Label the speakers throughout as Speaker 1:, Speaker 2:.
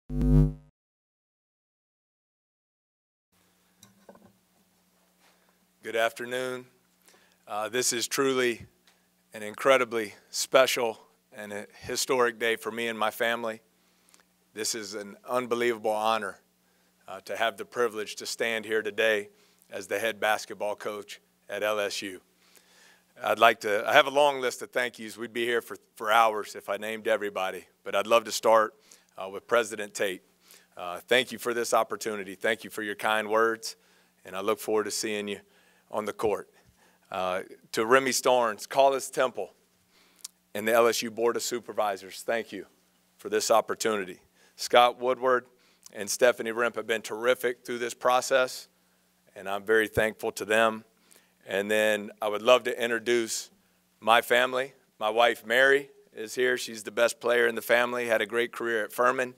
Speaker 1: Good afternoon. This is truly an incredibly special and a historic day for me and my family. This is an unbelievable honor to have the privilege to stand here today as the head basketball coach at LSU. I have a long list of thank yous. We'd be here for hours if I named everybody, but I'd love to start with President Tate. Thank you for this opportunity. Thank you for your kind words, and I look forward to seeing you on the court. To Remy Starnes, Collis Temple, and the LSU Board of Supervisors, thank you for this opportunity. Scott Woodward and Stephanie Rimp have been terrific through this process, and I'm very thankful to them. And then I would love to introduce my family. My wife, Mary, is here. She's the best player in the family, had a great career at Furman.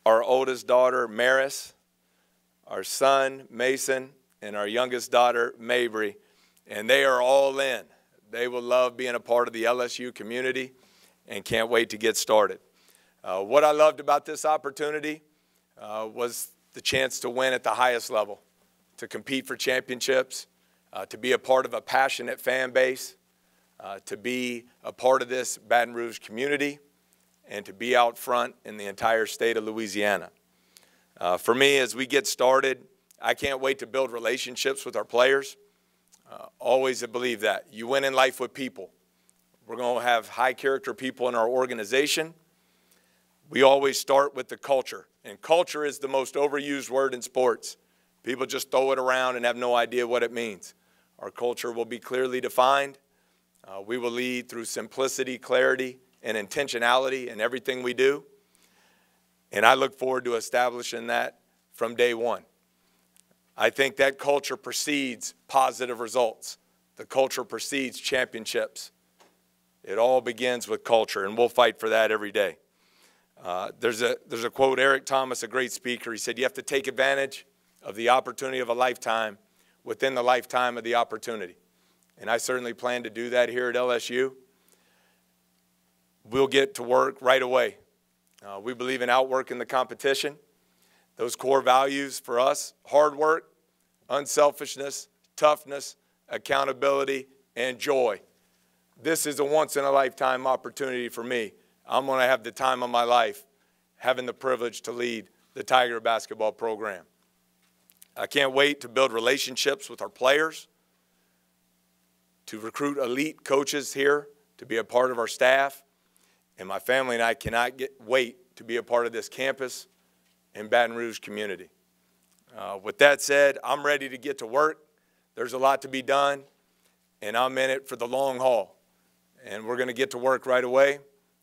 Speaker 1: Our oldest daughter, Maris, our son, Mason, and our youngest daughter, Mabry, and they are all in. They will love being a part of the LSU community and can't wait to get started. What I loved about this opportunity was the chance to win at the highest level, to compete for championships, to be a part of a passionate fan base, to be a part of this Baton Rouge community, and to be out front in the entire state of Louisiana. For me, as we get started, I can't wait to build relationships with our players. Always believe that. You win in life with people. We're going to have high character people in our organization. We always start with the culture, and culture is the most overused word in sports. People just throw it around and have no idea what it means. Our culture will be clearly defined. We will lead through simplicity, clarity, and intentionality in everything we do. And I look forward to establishing that from day one. I think that culture precedes positive results. The culture precedes championships. It all begins with culture, and we'll fight for that every day. There's a quote, Eric Thomas, a great speaker, he said, you have to take advantage of the opportunity of a lifetime within the lifetime of the opportunity. And I certainly plan to do that here at LSU. We'll get to work right away. We believe in outworking the competition. Those core values for us, hard work, unselfishness, toughness, accountability, and joy. This is a once-in-a-lifetime opportunity for me. I'm going to have the time of my life having the privilege to lead the Tiger basketball program. I can't wait to build relationships with our players, to recruit elite coaches here to be a part of our staff, and my family and I cannot wait to be a part of this campus and Baton Rouge community. With that said, I'm ready to get to work. There's a lot to be done, and I'm in it for the long haul. And we're going to get to work right away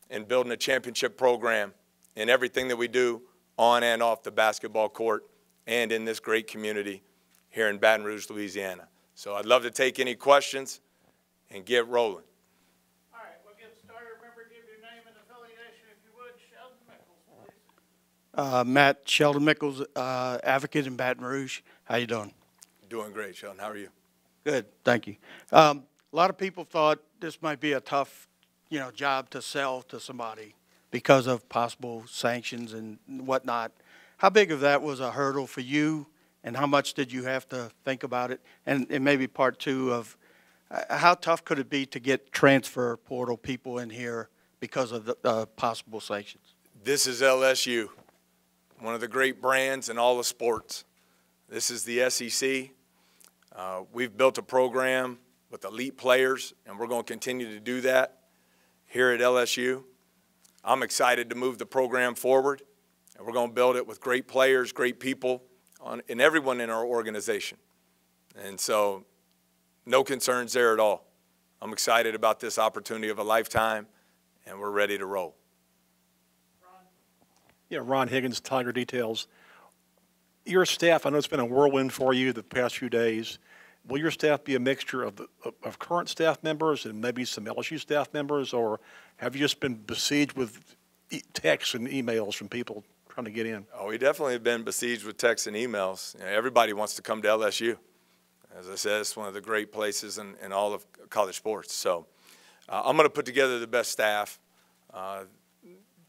Speaker 1: and building a championship program in everything that we do on and off the basketball court and in this great community here in Baton Rouge, Louisiana. So I'd love to take any questions and get rolling.
Speaker 2: All right, we'll get started. Remember, give your name and affiliation if you would. Sheldon Mickles, please.
Speaker 3: Matt, Sheldon Mickles, advocate in Baton Rouge. How you doing?
Speaker 1: Doing great, Sheldon. How are you?
Speaker 3: Good, thank you. A lot of people thought this might be a tough, job to sell to somebody because of possible sanctions and whatnot. How big of that was a hurdle for you, and how much did you have to think about it? And maybe part two of how tough could it be to get transfer portal people in here because of the possible sanctions?
Speaker 1: This is LSU, one of the great brands in all of sports. This is the SEC. We've built a program with elite players, and we're going to continue to do that here at LSU. I'm excited to move the program forward, and we're going to build it with great players, great people, and everyone in our organization. And so no concerns there at all. I'm excited about this opportunity of a lifetime, and we're ready to roll.
Speaker 4: Yeah, Ron Higgins, Tiger Details. Your staff, I know it's been a whirlwind for you the past few days. Will your staff be a mixture of current staff members and maybe some LSU staff members, or have you just been besieged with texts and emails from people trying to get in?
Speaker 1: Oh, we definitely have been besieged with texts and emails. Everybody wants to come to LSU. As I said, it's one of the great places in all of college sports. So I'm going to put together the best staff.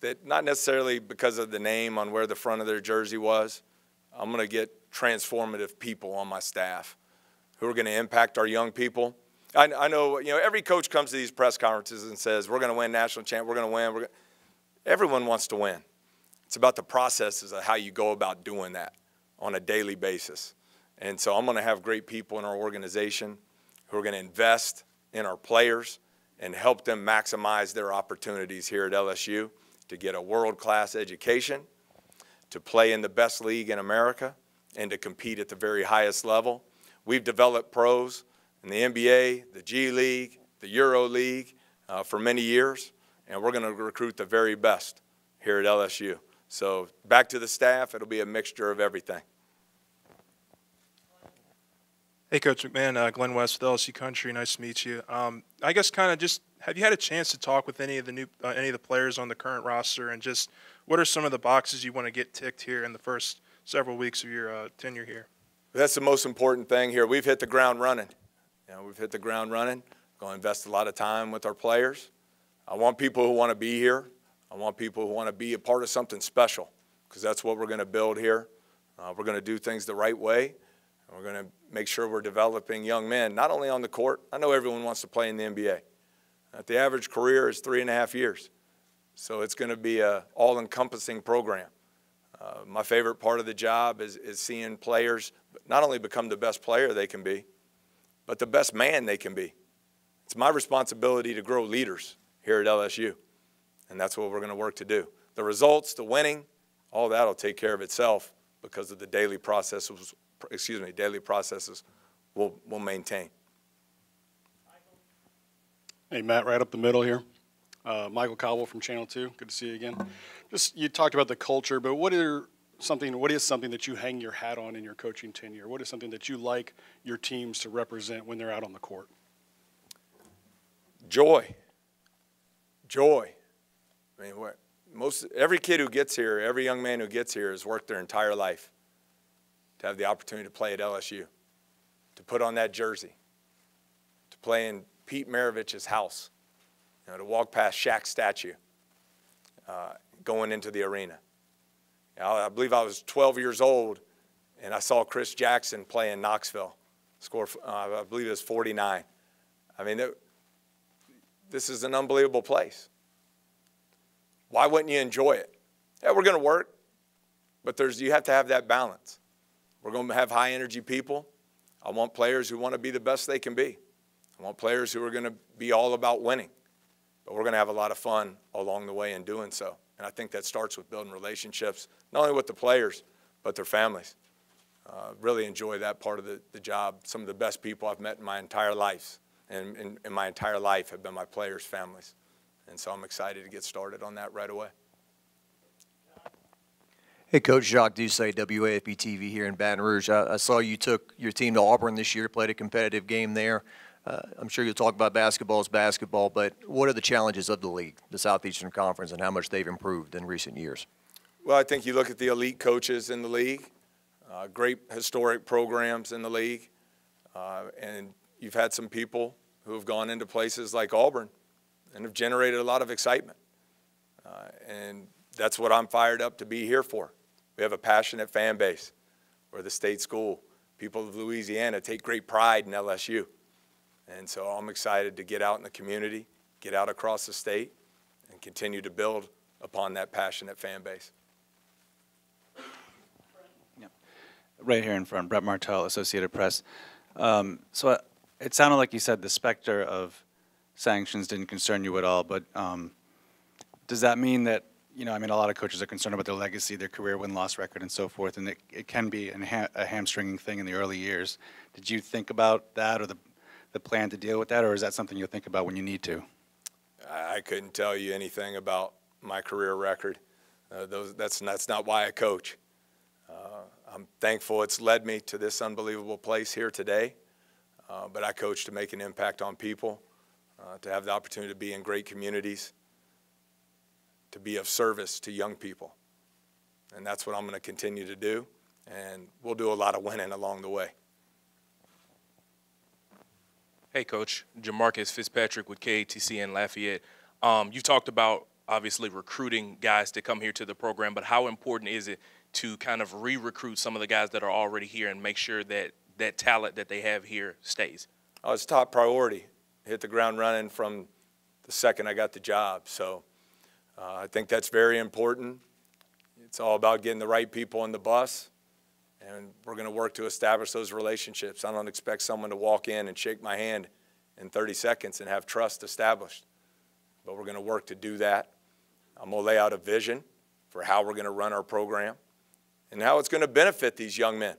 Speaker 1: that not necessarily because of the name on where the front of their jersey was. I'm going to get transformative people on my staff who are going to impact our young people. I know, every coach comes to these press conferences and says, we're going to win national champ, we're going to win. Everyone wants to win. It's about the processes of how you go about doing that on a daily basis. And so I'm going to have great people in our organization who are going to invest in our players and help them maximize their opportunities here at LSU to get a world-class education, to play in the best league in America, and to compete at the very highest level. We've developed pros in the NBA, the G League, the Euro League for many years, and we're going to recruit the very best here at LSU. So back to the staff, it'll be a mixture of everything.
Speaker 5: Hey, Coach McMahon, Glenn West with LSU Country. Nice to meet you. I guess kind of just have you had a chance to talk with any of the players on the current roster, and just what are some of the boxes you want to get ticked here in the first several weeks of your tenure here?
Speaker 1: That's the most important thing here. We've hit the ground running. We've hit the ground running. Going to invest a lot of time with our players. I want people who want to be here. I want people who want to be a part of something special, because that's what we're going to build here. We're going to do things the right way. And we're going to make sure we're developing young men, not only on the court. I know everyone wants to play in the NBA. The average career is 3.5 years. So it's going to be an all-encompassing program. My favorite part of the job is seeing players not only become the best player they can be, but the best man they can be. It's my responsibility to grow leaders here at LSU, and that's what we're going to work to do. The results, the winning, all that will take care of itself because of the daily processes we'll maintain.
Speaker 6: Hey, Matt, right up the middle here. Michael Cowell from Channel 2. Good to see you again. Just, you talked about the culture, but what is something that you hang your hat on in your coaching tenure? What is something that you like your teams to represent when they're out on the court?
Speaker 1: Joy. Joy. I mean, every kid who gets here, every young man who gets here has worked their entire life to have the opportunity to play at LSU, to put on that jersey, to play in Pete Maravich's house, to walk past Shaq's statue, going into the arena. I believe I was 12 years old, and I saw Chris Jackson play in Knoxville, score, I believe it was 49. I mean, this is an unbelievable place. Why wouldn't you enjoy it? Yeah, we're going to work, but you have to have that balance. We're going to have high-energy people. I want players who want to be the best they can be. I want players who are going to be all about winning. But we're going to have a lot of fun along the way in doing so. And I think that starts with building relationships, not only with the players, but their families. Really enjoy that part of the job. Some of the best people I've met in my entire life, and in my entire life, have been my players' families. And so I'm excited to get started on that right away.
Speaker 7: Hey, Coach, Jacques Doucet, WAFB TV here in Baton Rouge. I saw you took your team to Auburn this year, played a competitive game there. I'm sure you'll talk about basketball as basketball, but what are the challenges of the league, the Southeastern Conference, and how much they've improved in recent years?
Speaker 1: Well, I think you look at the elite coaches in the league, great historic programs in the league, and you've had some people who have gone into places like Auburn and have generated a lot of excitement. And that's what I'm fired up to be here for. We have a passionate fan base. We're the state school. People of Louisiana take great pride in LSU. And so I'm excited to get out in the community, get out across the state, and continue to build upon that passionate fan base.
Speaker 8: Yeah. Right here in front, Brett Martell, Associated Press. So it sounded like you said the specter of sanctions didn't concern you at all, but does that mean that, a lot of coaches are concerned about their legacy, their career win-loss record, and so forth, and it can be a hamstringing thing in the early years. Did you think about that, or the plan to deal with that, or is that something you'll think about when you need to?
Speaker 1: I couldn't tell you anything about my career record. That's not why I coach. I'm thankful it's led me to this unbelievable place here today, but I coach to make an impact on people, to have the opportunity to be in great communities, to be of service to young people. And that's what I'm going to continue to do, and we'll do a lot of winning along the way.
Speaker 9: Hey, Coach. Jamarcus Fitzpatrick with KATC in Lafayette. You've talked about obviously recruiting guys to come here to the program, but how important is it to kind of re-recruit some of the guys that are already here and make sure that that talent that they have here stays?
Speaker 1: Oh, it's top priority. Hit the ground running from the second I got the job. So I think that's very important. It's all about getting the right people on the bus, and we're going to work to establish those relationships. I don't expect someone to walk in and shake my hand in 30 seconds and have trust established, but we're going to work to do that. I'm going to lay out a vision for how we're going to run our program and how it's going to benefit these young men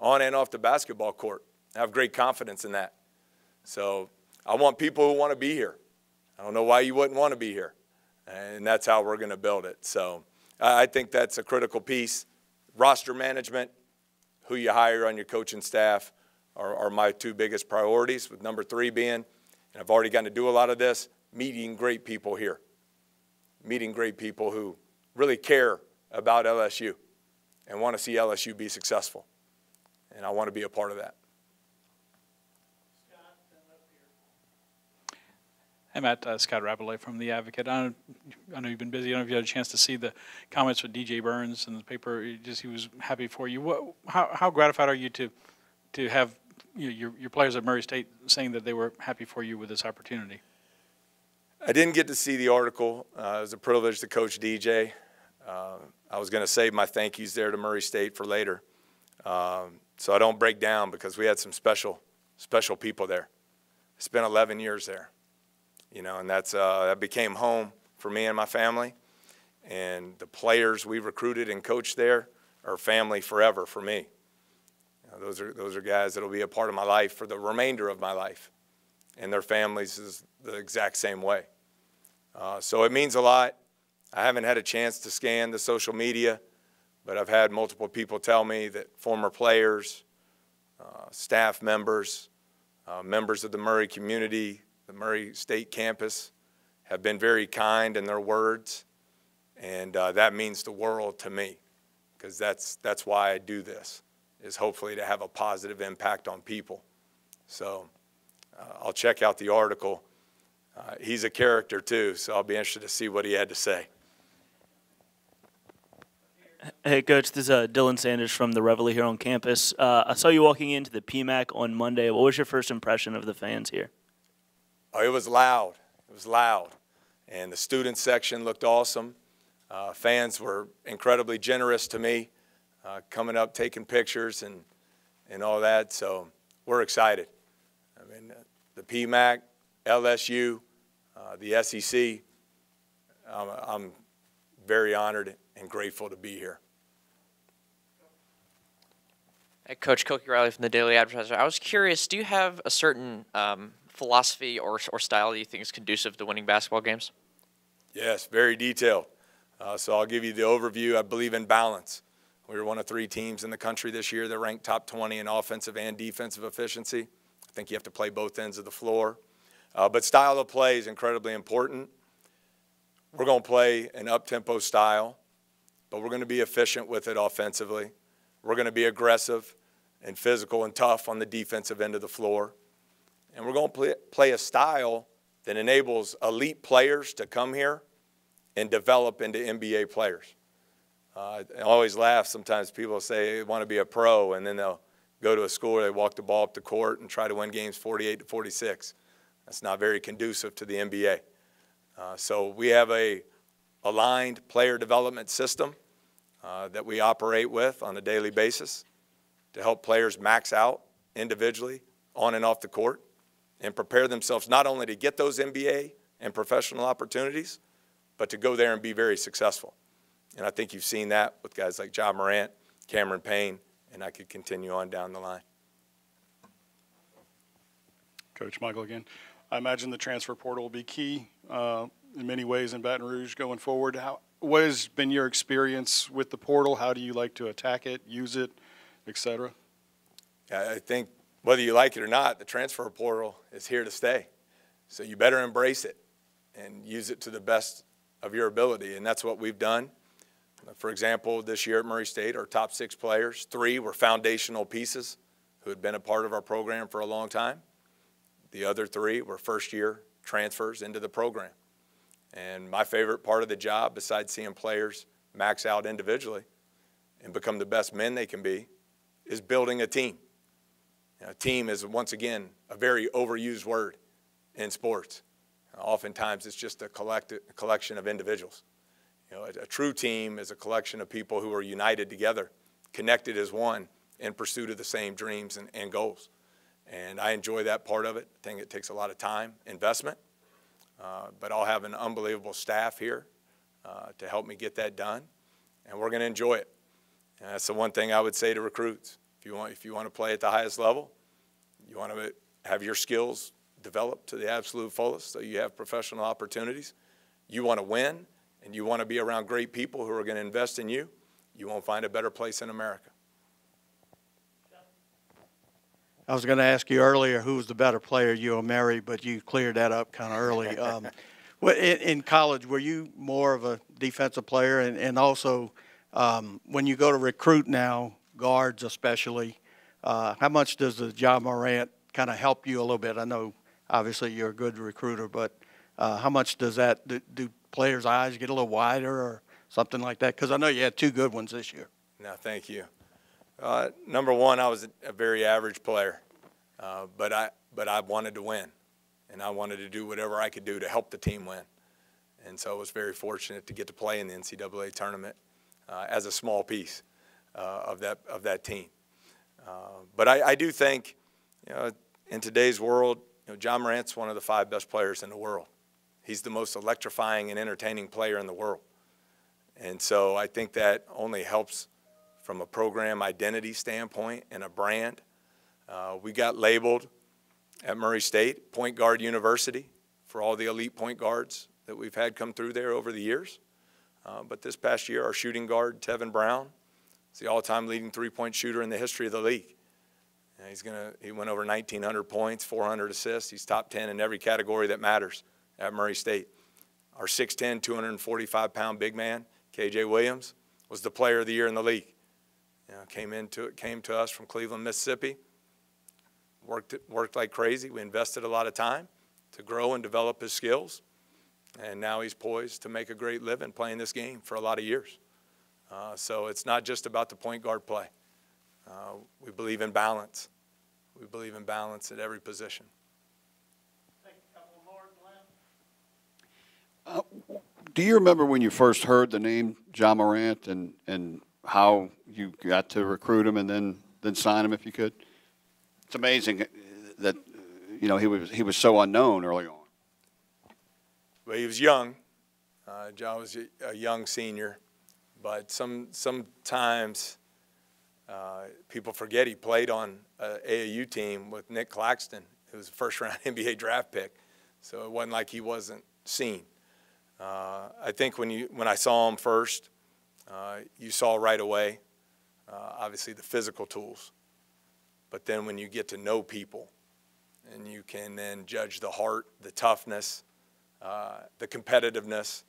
Speaker 1: on and off the basketball court. I have great confidence in that. So I want people who want to be here. I don't know why you wouldn't want to be here, and that's how we're going to build it. So I think that's a critical piece. Roster management, who you hire on your coaching staff are my two biggest priorities, with number 3 being, and I've already gotten to do a lot of this, meeting great people here. Meeting great people who really care about LSU and want to see LSU be successful. And I want to be a part of that.
Speaker 10: Hey, Matt, Scott Rapolay from The Advocate. I know you've been busy. I don't know if you had a chance to see the comments with DJ Burns in the paper. He was happy for you. How gratified are you to have your players at Murray State saying that they were happy for you with this opportunity?
Speaker 1: I didn't get to see the article. It was a privilege to coach DJ. I was going to save my thank yous there to Murray State for later, so I don't break down, because we had some special people there. I spent 11 years there. And that became home for me and my family. And the players we recruited and coached there are family forever for me. Those are guys that will be a part of my life for the remainder of my life. And their families is the exact same way. So it means a lot. I haven't had a chance to scan the social media, but I've had multiple people tell me that former players, staff members, members of the Murray community, the Murray State campus, have been very kind in their words, and that means the world to me, because that's why I do this, is hopefully to have a positive impact on people. So I'll check out the article. He's a character too, so I'll be interested to see what he had to say.
Speaker 11: Hey, Coach, this is Dylan Sanders from the Reveille here on campus. I saw you walking into the PMAC on Monday. What was your first impression of the fans here?
Speaker 1: Oh, it was loud. It was loud. And the student section looked awesome. Fans were incredibly generous to me, coming up, taking pictures and all that. So we're excited. I mean, the PMAC, LSU, the SEC, I'm very honored and grateful to be here.
Speaker 12: Hey, Coach Koki Riley from the Daily Advertiser. I was curious, do you have a certain philosophy or style that you think is conducive to winning basketball games?
Speaker 1: Yes, very detailed. So I'll give you the overview. I believe in balance. We were one of 3 teams in the country this year that ranked top 20 in offensive and defensive efficiency. I think you have to play both ends of the floor. But style of play is incredibly important. We're going to play an up-tempo style, but we're going to be efficient with it offensively. We're going to be aggressive and physical and tough on the defensive end of the floor. And we're going to play a style that enables elite players to come here and develop into NBA players. I always laugh. Sometimes people say they want to be a pro, and then they'll go to a school where they walk the ball up the court and try to win games 48-46. That's not very conducive to the NBA. So we have a aligned player development system that we operate with on a daily basis to help players max out individually on and off the court and prepare themselves not only to get those NBA and professional opportunities, but to go there and be very successful. And I think you've seen that with guys like Ja Morant, Cameron Payne, and I could continue on down the line.
Speaker 6: Coach Michael again. I imagine the transfer portal will be key in many ways in Baton Rouge going forward. What has been your experience with the portal? How do you like to attack it, use it, et cetera?
Speaker 1: I think whether you like it or not, the transfer portal is here to stay. So you better embrace it and use it to the best of your ability, and that's what we've done. For example, this year at Murray State, our top 6 players, 3 were foundational pieces who had been a part of our program for a long time. The other 3 were first-year transfers into the program. And my favorite part of the job, besides seeing players max out individually and become the best men they can be, is building a team. You know, a team is, once again, a very overused word in sports. Oftentimes it's just a collection of individuals. You know, a true team is a collection of people who are united together, connected as one in pursuit of the same dreams and goals. And I enjoy that part of it. I think it takes a lot of time, investment, but I'll have an unbelievable staff here to help me get that done, and we're going to enjoy it. And that's the one thing I would say to recruits. If you want to play at the highest level, you want to have your skills developed to the absolute fullest so you have professional opportunities, you want to win, and you want to be around great people who are going to invest in you, you won't find a better place in America.
Speaker 3: I was going to ask you earlier who was the better player, you or Mary, but you cleared that up kind of early. In college, were you more of a defensive player? And also, when you go to recruit now, guards especially, how much does the Ja Morant kind of help you a little bit? I know, obviously, you're a good recruiter, but how much does that do players' eyes get a little wider or something like that? Because I know you had two good ones this year.
Speaker 1: No, thank you. Number one, I was a very average player, but I wanted to win, and I wanted to do whatever I could do to help the team win. And so I was very fortunate to get to play in the NCAA tournament as a small piece of that team. But I do think, in today's world, Ja Morant's one of the 5 best players in the world. He's the most electrifying and entertaining player in the world. And so I think that only helps from a program identity standpoint and a brand. We got labeled at Murray State Point Guard University for all the elite point guards that we've had come through there over the years. But this past year, our shooting guard, Tevin Brown, is the all-time leading three-point shooter in the history of the league. He went over 1,900 points, 400 assists. He's top 10 in every category that matters at Murray State. Our 6'10", 245-pound big man, KJ Williams, was the player of the year in the league. Came to us from Cleveland, Mississippi. Worked like crazy. We invested a lot of time to grow and develop his skills, and now he's poised to make a great living playing this game for a lot of years. So it's not just about the point guard play. We believe in balance. We believe in balance at every position.
Speaker 2: Take a couple more, Glenn.
Speaker 13: Do you remember when you first heard the name Ja Morant and how you got to recruit him and then sign him if you could? It's amazing that he was so unknown early on.
Speaker 1: Well, he was young. Ja was a young senior, but sometimes people forget he played on an AAU team with Nick Claxton, who was a first-round NBA draft pick. So it wasn't like he wasn't seen. I think when I saw him first, you saw right away, obviously, the physical tools. But then when you get to know people and you can then judge the heart, the toughness, the competitiveness,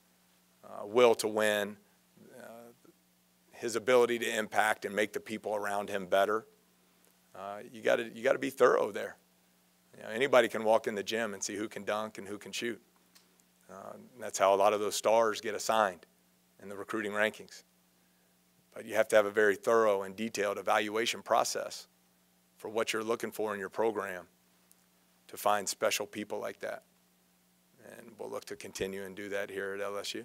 Speaker 1: will to win, his ability to impact and make the people around him better, you got to be thorough there. Anybody can walk in the gym and see who can dunk and who can shoot. That's how a lot of those stars get assigned in the recruiting rankings. But you have to have a very thorough and detailed evaluation process for what you're looking for in your program to find special people like that. And we'll look to continue and do that here at LSU.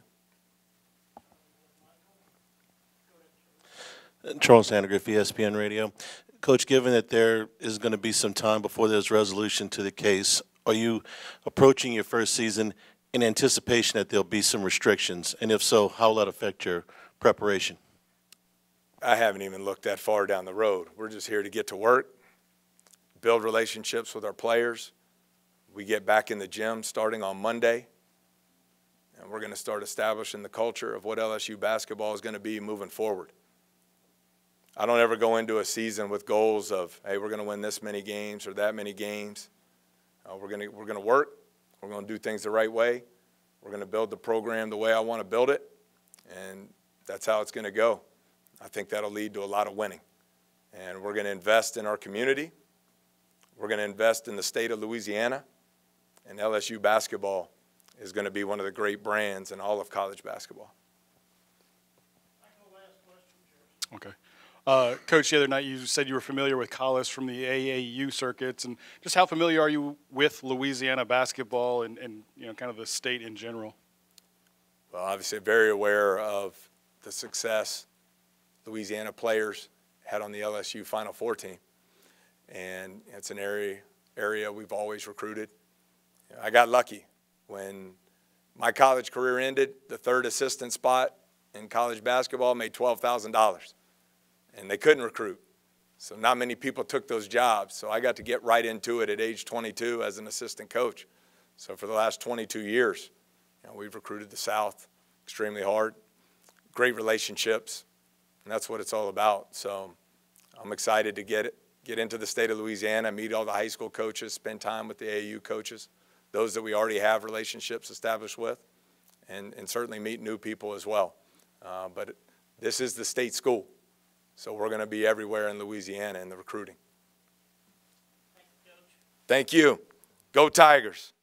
Speaker 14: Charles Sandegriff, ESPN Radio. Coach, given that there is going to be some time before there's resolution to the case, are you approaching your first season in anticipation that there'll be some restrictions? And if so, how will that affect your preparation?
Speaker 1: I haven't even looked that far down the road. We're just here to get to work, build relationships with our players. We get back in the gym starting on Monday, and we're going to start establishing the culture of what LSU basketball is going to be moving forward. I don't ever go into a season with goals of, hey, we're going to win this many games or that many games. We're going to work. We're going to do things the right way. We're going to build the program the way I want to build it, and that's how it's going to go. I think that'll lead to a lot of winning. And we're going to invest in our community. We're going to invest in the state of Louisiana, and LSU basketball is going to be one of the great brands in all of college basketball.
Speaker 6: Okay. Coach, the other night you said you were familiar with Collis from the AAU circuits, and just how familiar are you with Louisiana basketball and you know, kind of the state in general?
Speaker 1: Well, obviously very aware of the success Louisiana players had on the LSU Final Four team, and it's an area we've always recruited. I got lucky when my college career ended. The third assistant spot in college basketball made $12,000, and they couldn't recruit. So not many people took those jobs. So I got to get right into it at age 22 as an assistant coach. So for the last 22 years, you know, we've recruited the South extremely hard, great relationships, and that's what it's all about. So I'm excited to get into the state of Louisiana, meet all the high school coaches, spend time with the AAU coaches, those that we already have relationships established with, and certainly meet new people as well. But this is the state school, so we're going to be everywhere in Louisiana in the recruiting. Thank you. Go Tigers.